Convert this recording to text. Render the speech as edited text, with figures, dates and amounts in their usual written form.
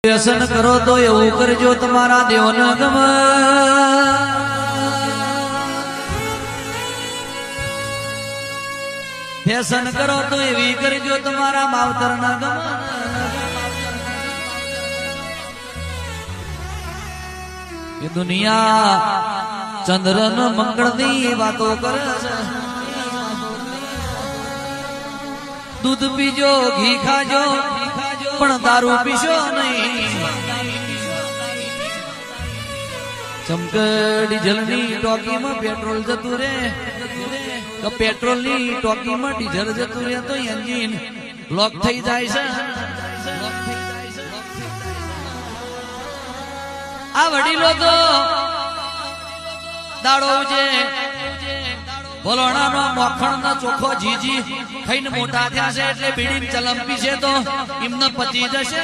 વ્યસન કરો તો એવું કરજો તમારા દેવને ગમે. ફેશન કરો તો એવી કરજો તમારા માવતર ના ગમે. એ દુનિયા ચંદ્ર ન મંગળ ની વાતો કરે છે. દૂધ પીજો ઘી ખાજો પણ દારૂ પીશો નહીં. ચમકડી ડીઝલની ટોકીમાં પેટ્રોલ જતું રે તો પેટ્રોલની ટોકીમાં ડીઝલ જતું રે તો એન્જિન બ્લોક થઈ જાય છે. આ વડીલો તો દાડો છે ભલોણાનો મોખણનો ચોખ્ખો જીજી ખાઈને મોટા થયા છે એટલે બીડી ચલંપી છે તો એમને પચી જશે.